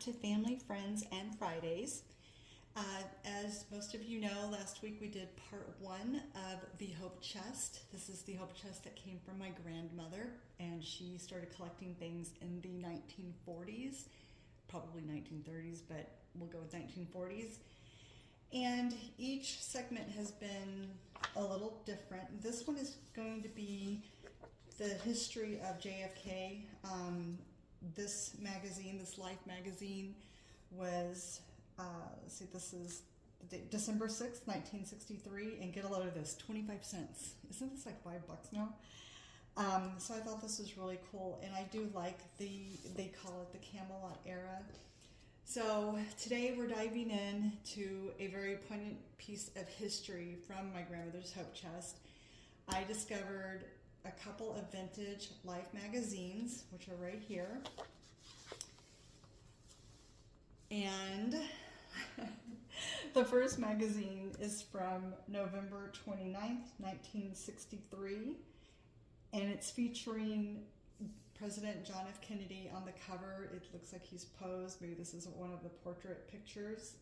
To Family, Friends, and Fridays. As most of you know, last week we did part one of the Hope Chest. This is the Hope Chest that came from my grandmother, and she started collecting things in the 1940s, probably 1930s, but we'll go with 1940s. And each segment has been a little different. This one is going to be the history of JFK. This magazine, this Life magazine, was, this is December 6th, 1963, and get a load of this, 25 cents. Isn't this like $5 now? So I thought this was really cool, and I do like they call it the Camelot era. So today we're diving in to a very poignant piece of history from my grandmother's Hope Chest. I discovered a couple of vintage Life magazines, which are right here. And the first magazine is from November 29th, 1963, and it's featuring President John F. Kennedy on the cover. It looks like he's posed. Maybe this isn't one of the portrait pictures.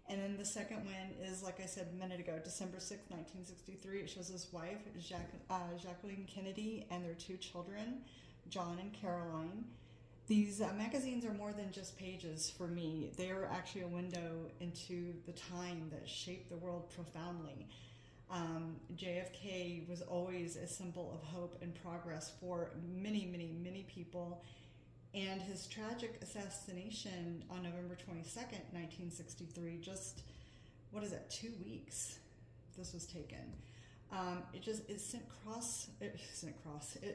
And then the second one is, like I said a minute ago, December 6th, 1963. It shows his wife, Jacqueline Kennedy, and their two children, John and Caroline. These magazines are more than just pages for me. They are actually a window into the time that shaped the world profoundly. JFK was always a symbol of hope and progress for many, many, many people. And his tragic assassination on November 22nd, 1963, just, 2 weeks this was taken. It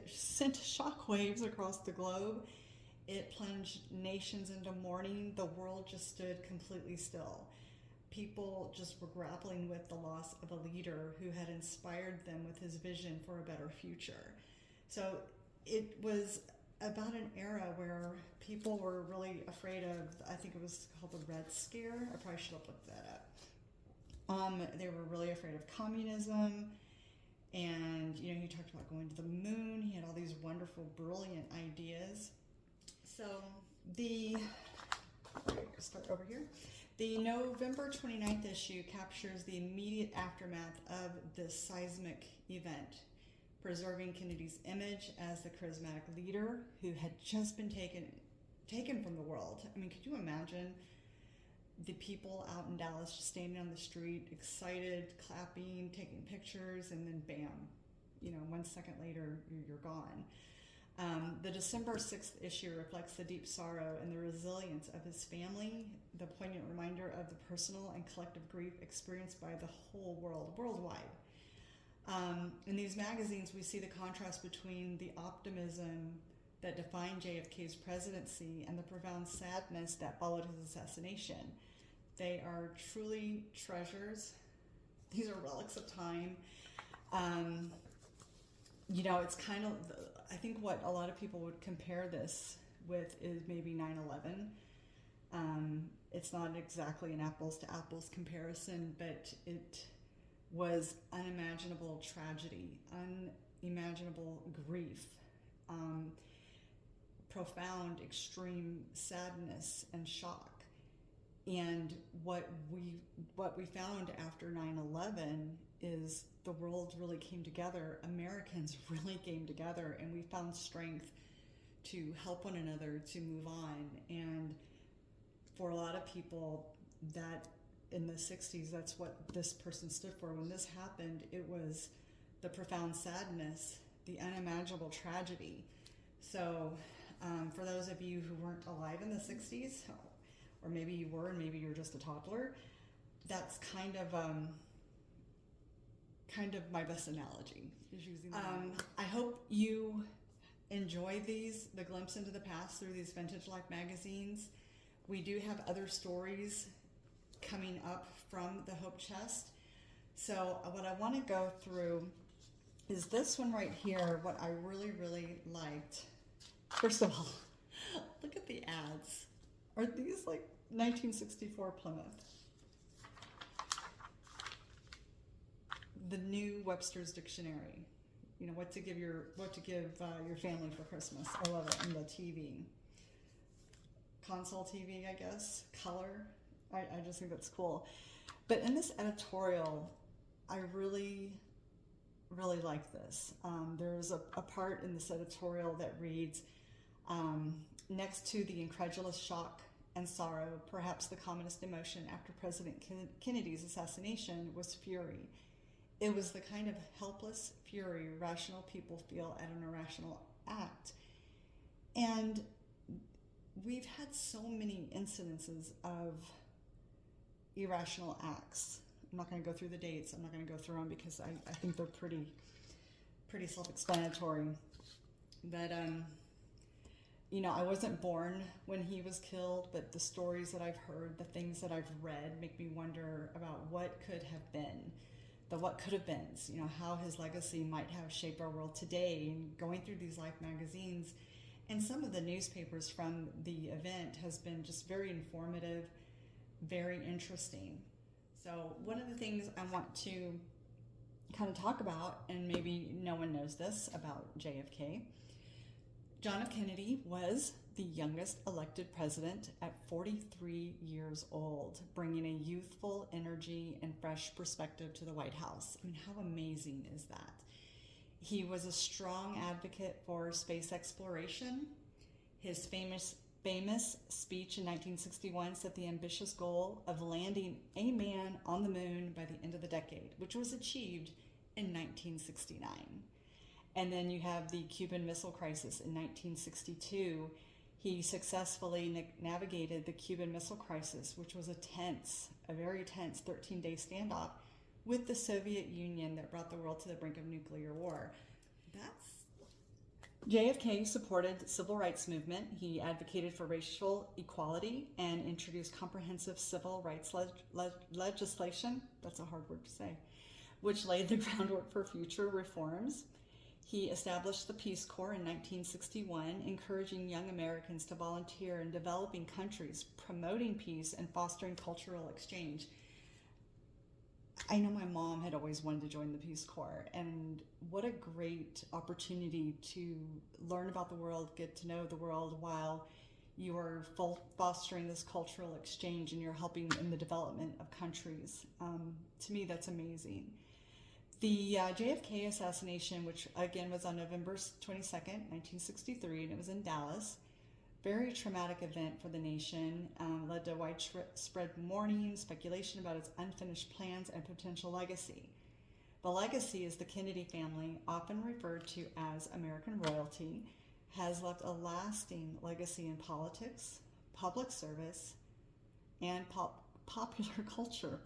sent shockwaves across the globe. It plunged nations into mourning. The world just stood completely still. People just were grappling with the loss of a leader who had inspired them with his vision for a better future. So it was about an era where people were really afraid of, I think it was called the Red Scare. I probably should have looked that up. They were really afraid of communism, and he talked about going to the moon. He had all these wonderful, brilliant ideas. So start over here. The November 29th issue captures the immediate aftermath of this seismic event, preserving Kennedy's image as the charismatic leader who had just been taken from the world. I mean, could you imagine the people out in Dallas just standing on the street, excited, clapping, taking pictures, and then bam, 1 second later, you're gone. The December 6th issue reflects the deep sorrow and the resilience of his family, the poignant reminder of the personal and collective grief experienced by the whole world, worldwide. In these magazines, we see the contrast between the optimism that defined JFK's presidency and the profound sadness that followed his assassination. They are truly treasures. These are relics of time. It's kind of, I think what a lot of people would compare this with is maybe 9/11. It's not exactly an apples to apples comparison, but it was unimaginable tragedy, unimaginable grief, profound, extreme sadness and shock. And what we found after 9/11 is the world really came together. Americans really came together, and we found strength to help one another to move on. And for a lot of people, that in the 60s, that's what this person stood for. When this happened, it was the profound sadness, the unimaginable tragedy. So for those of you who weren't alive in the 60s, or maybe you were and maybe you're just a toddler, that's kind of my best analogy is using I hope you enjoy the glimpse into the past through these Vintage Life magazines, we do have other stories coming up from the Hope Chest. So what I want to go through is this one right here, what I really, really liked. First of all, look at the ads. Are these like 1964 Plymouth? The new Webster's Dictionary. You know, what to give your family for Christmas. I love it. And the TV. Console TV, I guess. Color. I just think that's cool. But in this editorial, I really, really like this. There's a part in this editorial that reads, next to the incredulous shock and sorrow, perhaps the commonest emotion after President Kennedy's assassination was fury. It was the kind of helpless fury rational people feel at an irrational act. And we've had so many incidences of irrational acts. I'm not going to go through the dates. I'm not going to go through them because I think they're pretty self-explanatory. But, you know, I wasn't born when he was killed, but the stories that I've heard, the things that I've read make me wonder about what could have been. The what could have been, you know, how his legacy might have shaped our world today. And going through these Life magazines and some of the newspapers from the event has been just very informative, very interesting. So one of the things I want to kind of talk about, and maybe no one knows this about JFK, John F. Kennedy was the youngest elected president at 43 years old, bringing a youthful energy and fresh perspective to the White House. I mean, how amazing is that? He was a strong advocate for space exploration. His famous speech in 1961 set the ambitious goal of landing a man on the moon by the end of the decade, which was achieved in 1969. And then you have the Cuban Missile Crisis in 1962. He successfully navigated the Cuban Missile Crisis, which was a very tense 13-day standoff with the Soviet Union that brought the world to the brink of nuclear war. JFK supported civil rights movement. He advocated for racial equality and introduced comprehensive civil rights legislation, that's a hard word to say, which laid the groundwork for future reforms. He established the Peace Corps in 1961, encouraging young Americans to volunteer in developing countries, promoting peace and fostering cultural exchange. I know my mom had always wanted to join the Peace Corps, and what a great opportunity to learn about the world, get to know the world while you are fostering this cultural exchange and you're helping in the development of countries. To me, that's amazing. The JFK assassination, which again was on November 22nd, 1963, and it was in Dallas, very traumatic event for the nation, led to widespread mourning, speculation about its unfinished plans and potential legacy. The legacy is the Kennedy family, often referred to as American royalty, has left a lasting legacy in politics, public service, and pop culture,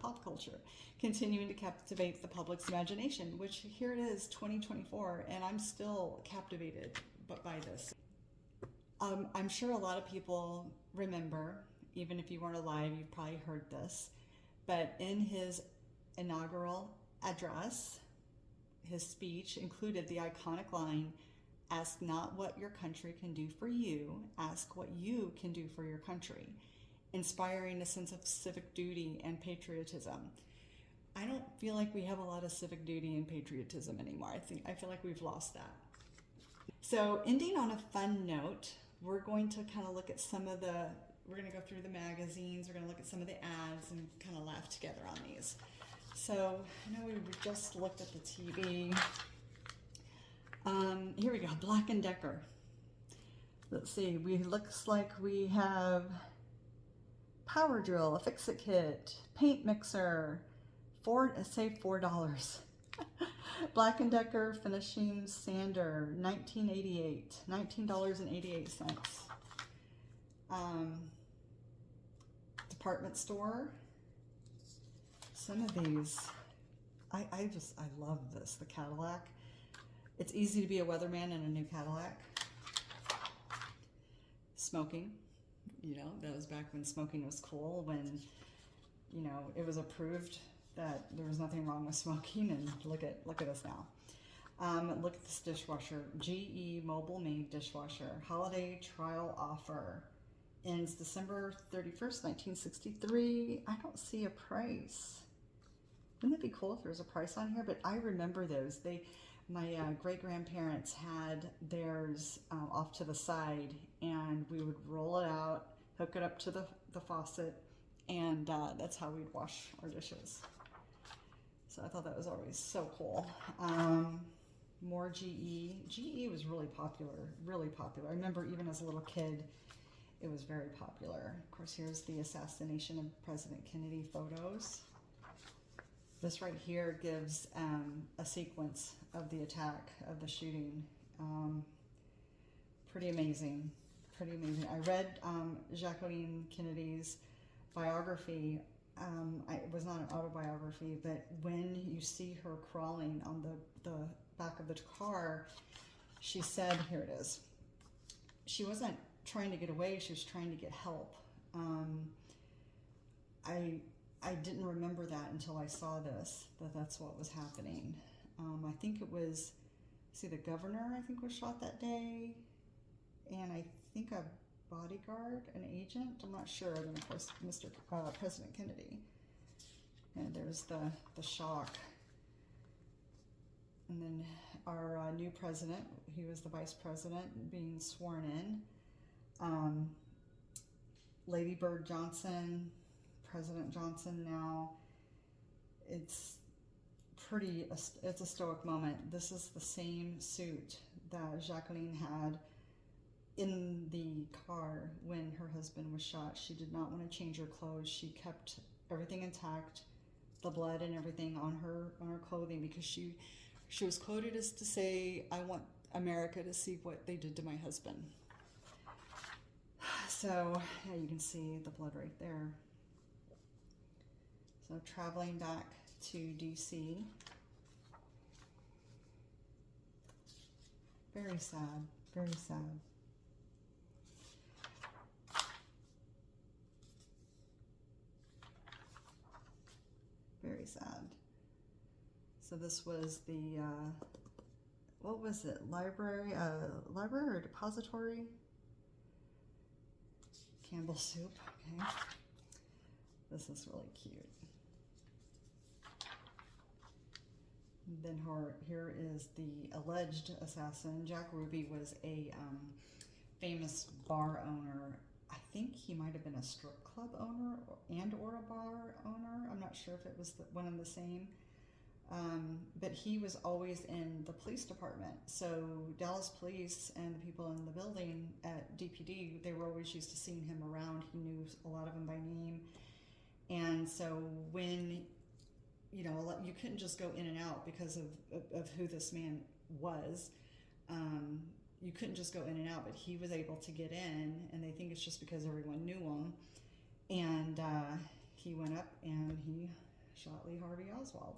continuing to captivate the public's imagination, which here it is, 2024, and I'm still captivated by this. I'm sure a lot of people remember, even if you weren't alive, you've probably heard this, but in his inaugural address, his speech included the iconic line, "Ask not what your country can do for you, ask what you can do for your country," inspiring a sense of civic duty and patriotism. I don't feel like we have a lot of civic duty and patriotism anymore. I feel like we've lost that. So ending on a fun note, we're going to kind of look at we're going to go through the magazines, we're going to look at some of the ads and kind of laugh together on these. So I know we just looked at the TV. Here we go, Black & Decker. Let's see, looks like we have power drill, a fix-it kit, paint mixer, save $4. Black & Decker finishing sander, $19.88. Department store. Some of these, I love this. The Cadillac. It's easy to be a weatherman in a new Cadillac. Smoking, that was back when smoking was cool, when, it was approved that there was nothing wrong with smoking, and look at us now. Look at this dishwasher, GE Mobile Made Dishwasher, holiday trial offer, ends December 31st, 1963. I don't see a price. Wouldn't it be cool if there was a price on here? But I remember those. My great-grandparents had theirs off to the side, and we would roll it out, hook it up to the faucet, and that's how we'd wash our dishes. So I thought that was always so cool. More GE. GE was really popular, really popular. I remember even as a little kid, it was very popular. Of course, here's the assassination of President Kennedy photos. This right here gives a sequence of the attack, of the shooting. Pretty amazing, pretty amazing. I read Jacqueline Kennedy's biography. It was not an autobiography, but when you see her crawling on the back of the car, she said, here it is, she wasn't trying to get away, she was trying to get help. I didn't remember that until I saw this, that's what was happening. I think it was, the governor, I think, was shot that day, and I think a bodyguard, an agent, I'm not sure, and of course, President Kennedy. And there's the shock. And then our new president, he was the vice president, being sworn in. Lady Bird Johnson, President Johnson now. It's a stoic moment. This is the same suit that Jacqueline had in the car when her husband was shot. She did not want to change her clothes. She kept everything intact, the blood and everything on her clothing, because she was quoted as to say, "I want America to see what they did to my husband." So yeah, you can see the blood right there. So traveling back to DC. Very sad, very sad. Very sad. So this was the, what was it, library or depository? Campbell soup, okay. This is really cute. And then here is the alleged assassin. Jack Ruby was a famous bar owner. I think he might have been a strip club owner or a bar owner. I'm not sure if it was one and the same. But he was always in the police department. So Dallas police and the people in the building at DPD, they were always used to seeing him around. He knew a lot of them by name. And so when, you couldn't just go in and out because of who this man was. You couldn't just go in and out, but he was able to get in, and they think it's just because everyone knew him. And he went up and he shot Lee Harvey Oswald.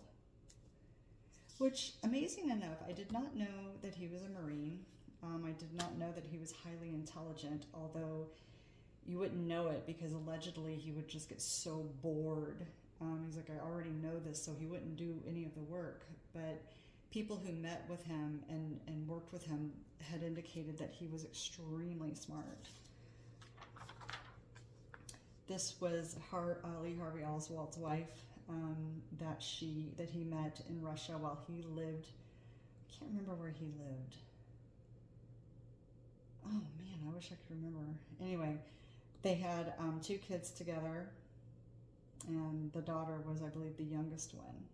Which, amazing enough, I did not know that he was a Marine. I did not know that he was highly intelligent, although you wouldn't know it because allegedly he would just get so bored. He's like, I already know this, so he wouldn't do any of the work. But people who met with him and worked with him had indicated that he was extremely smart. This was Lee Harvey Oswald's wife. That he met in Russia while he lived. I can't remember where he lived. Oh man, I wish I could remember. Anyway, they had 2 kids together, and the daughter was, I believe, the youngest one.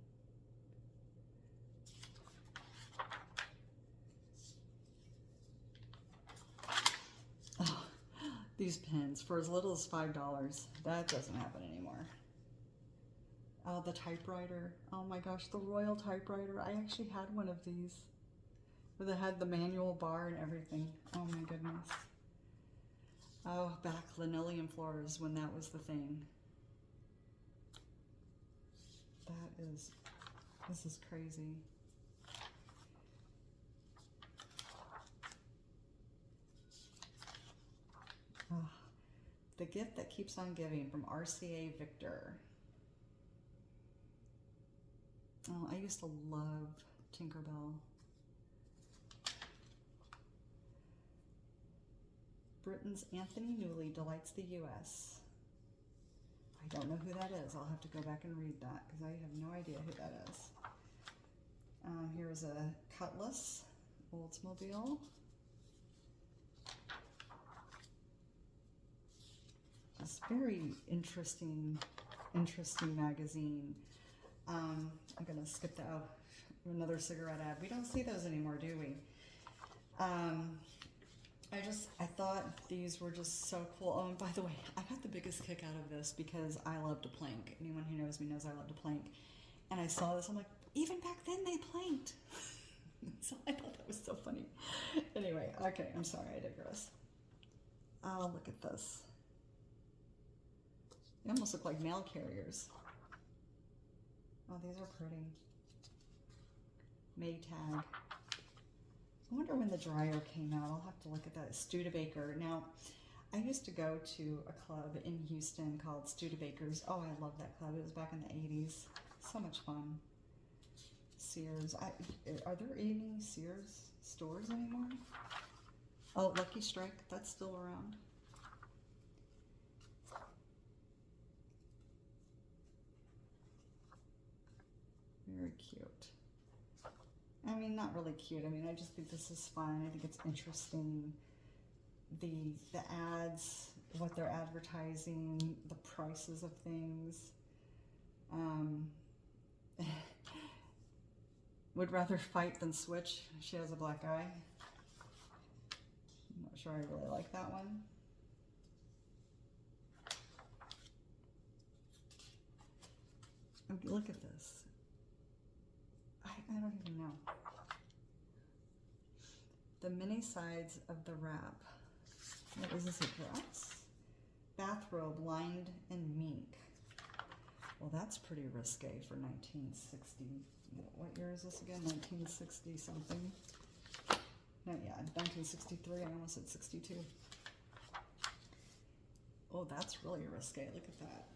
Oh, these pens for as little as $5. That doesn't happen anymore. Oh, the typewriter. Oh my gosh, the Royal typewriter. I actually had one of these where they had the manual bar and everything. Oh my goodness. Oh, back linoleum floors when that was the thing. This is crazy. The Gift That Keeps on Giving from RCA Victor. Oh, I used to love Tinkerbell. Britain's Anthony Newley delights the U.S. I don't know who that is. I'll have to go back and read that because I have no idea who that is. Here's a Cutlass Oldsmobile. It's very interesting magazine. I'm gonna skip that. Oh, another cigarette ad. We don't see those anymore, do we? I thought these were just so cool. Oh, and by the way, I got the biggest kick out of this because I love to plank. Anyone who knows me knows I love to plank. And I saw this, I'm like, even back then they planked. So I thought that was so funny. Anyway, okay, I'm sorry, I digress. Oh, look at this. They almost look like mail carriers. Oh, these are pretty. Maytag. I wonder when the dryer came out. I'll have to look at that. Studebaker. Now, I used to go to a club in Houston called Studebaker's. Oh, I love that club. It was back in the 80s. So much fun. Sears. Are there any Sears stores anymore? Oh, Lucky Strike. That's still around. Very cute. I mean, not really cute. I mean, I just think this is fun. I think it's interesting. The ads, what they're advertising, the prices of things. Would rather fight than switch. She has a black eye. I'm not sure I really like that one. Look at this. I don't even know. The many sides of the wrap. What is this, a dress? Bathrobe lined in mink. Well, that's pretty risque for 1960. What year is this again? 1960 something. No, yeah, 1963. I almost said 62. Oh, that's really risque. Look at that.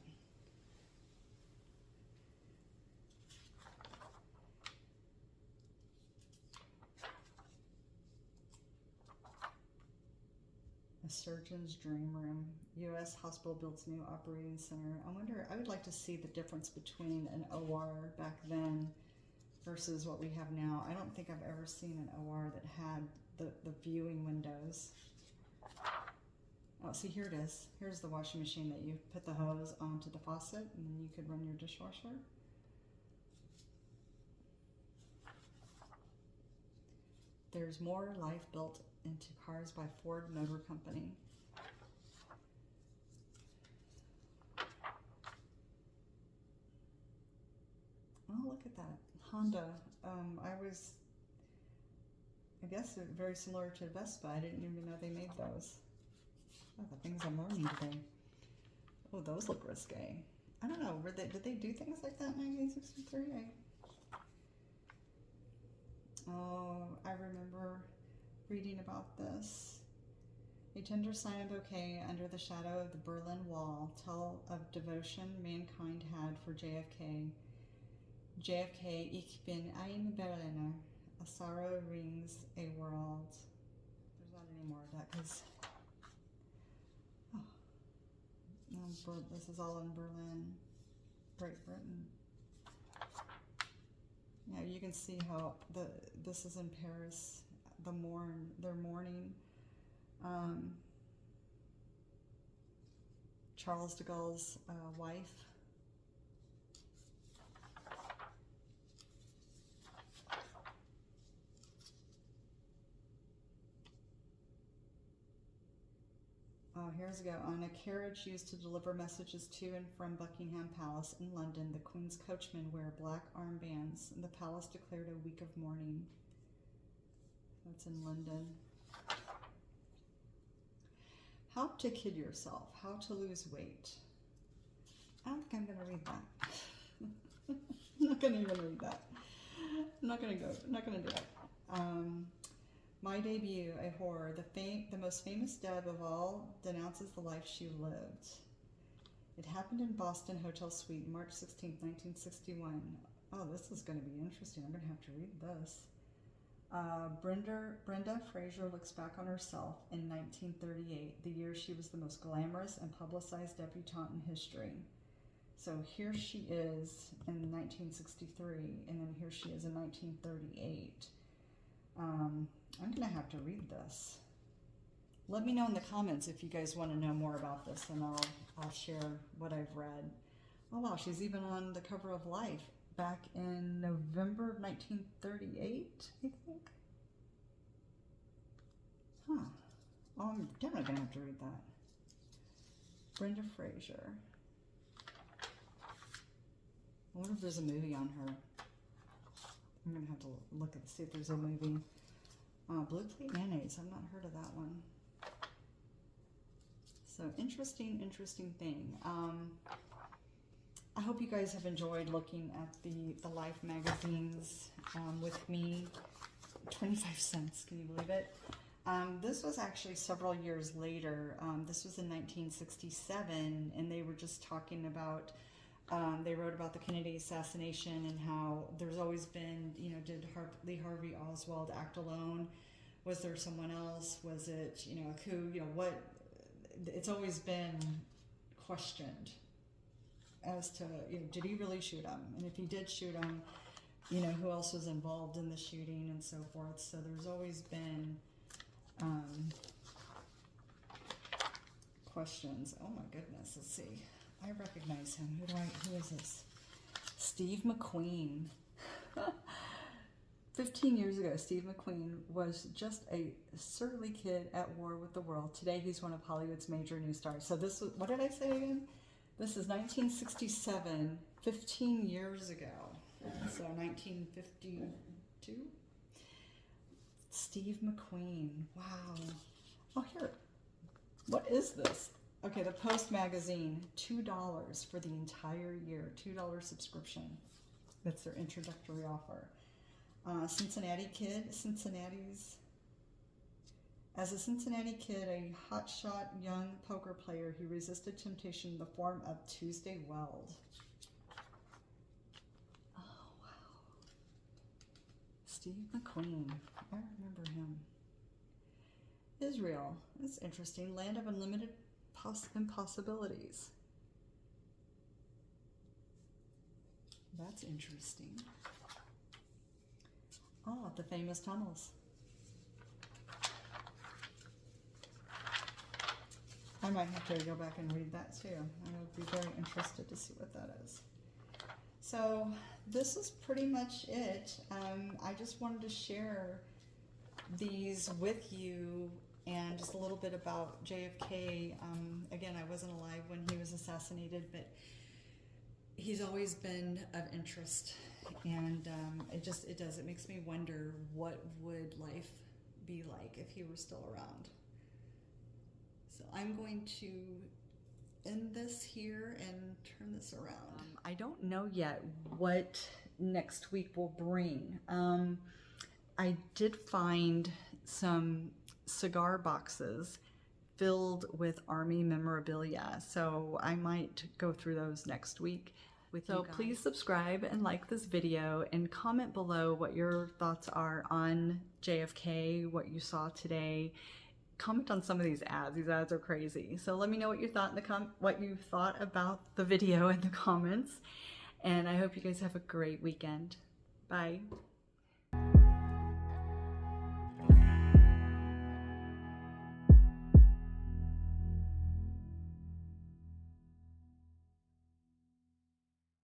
A surgeon's dream room. U.S. hospital builds new operating center. I wonder, I would like to see the difference between an OR back then versus what we have now. I don't think I've ever seen an OR that had the viewing windows. Oh, see, here it is. Here's the washing machine that you put the hose onto the faucet and then you could run your dishwasher. There's more life built into cars by Ford Motor Company. Oh, look at that. Honda. I guess very similar to Vespa. I didn't even know they made those. Oh, the things I'm learning today. Oh, those look risque. I don't know. Did they do things like that in 1963? I remember reading about this. A tender sign of bouquet under the shadow of the Berlin Wall tell of devotion mankind had for JFK. JFK, ich bin ein Berliner. A sorrow rings a world. There's not any more of that because this is all in Berlin, Great Britain. Yeah, you can see how this is in Paris. They're mourning. Charles de Gaulle's wife. Oh, here's a go. On a carriage used to deliver messages to and from Buckingham Palace in London, the Queen's coachmen wear black armbands, and the palace declared a week of mourning. That's in London. How to kid yourself. How to lose weight. I don't think I'm going to read that. I'm not going to even read that. I'm not going to do it. My debut, a horror. The most famous deb of all denounces the life she lived. It happened in Boston Hotel Suite, March 16th, 1961. Oh, this is going to be interesting. I'm going to have to read this. Brenda Fraser looks back on herself in 1938, the year she was the most glamorous and publicized debutante in history. So here she is in 1963, and then here she is in 1938. I'm going to have to read this. Let me know in the comments if you guys want to know more about this, and I'll share what I've read. Oh wow, she's even on the cover of Life back in November of 1938, I think. Huh. Oh, I'm definitely going to have to read that. Brenda Fraser. I wonder if there's a movie on her. I'm going to have to look and see if there's a movie. Blue Plate Mayonnaise. I've not heard of that one. So interesting thing. I hope you guys have enjoyed looking at the Life magazines with me. 25 cents, can you believe it? This was actually several years later. This was in 1967, and they were just talking about, they wrote about the Kennedy assassination and how there's always been, you know, did Lee Harvey Oswald act alone? Was there someone else? Was it, you know, a coup? You know, what? It's always been questioned as to, you know, did he really shoot him? And if he did shoot him, you know, who else was involved in the shooting and so forth. So there's always been questions. Oh my goodness, let's see. I recognize him. Who is this? Steve McQueen. 15 years ago, Steve McQueen was just a surly kid at war with the world. Today, he's one of Hollywood's major new stars. So this was, what did I say again? This is 1967, 15 years ago. So 1952? Steve McQueen, wow. Oh, here, what is this? Okay, the Post magazine, $2 for the entire year, $2 subscription. That's their introductory offer. Cincinnati kid, as a Cincinnati kid, a hotshot young poker player, he resisted temptation in the form of Tuesday Weld. Oh, wow. Steve McQueen, I remember him. Israel, that's interesting. Land of unlimited impossibilities. That's interesting. Oh, the famous tunnels. I might have to go back and read that too. I would be very interested to see what that is. So this is pretty much it. I just wanted to share these with you and just a little bit about JFK. Again, I wasn't alive when he was assassinated, but he's always been of interest. And it makes me wonder, what would life be like if he were still around? So I'm going to end this here and turn this around. I don't know yet what next week will bring. I did find some cigar boxes filled with Army memorabilia, so I might go through those next week. So please subscribe and like this video and comment below what your thoughts are on JFK, what you saw today. Comment on some of these ads. These ads are crazy. So let me know what you thought what you thought about the video in the comments. And I hope you guys have a great weekend. Bye.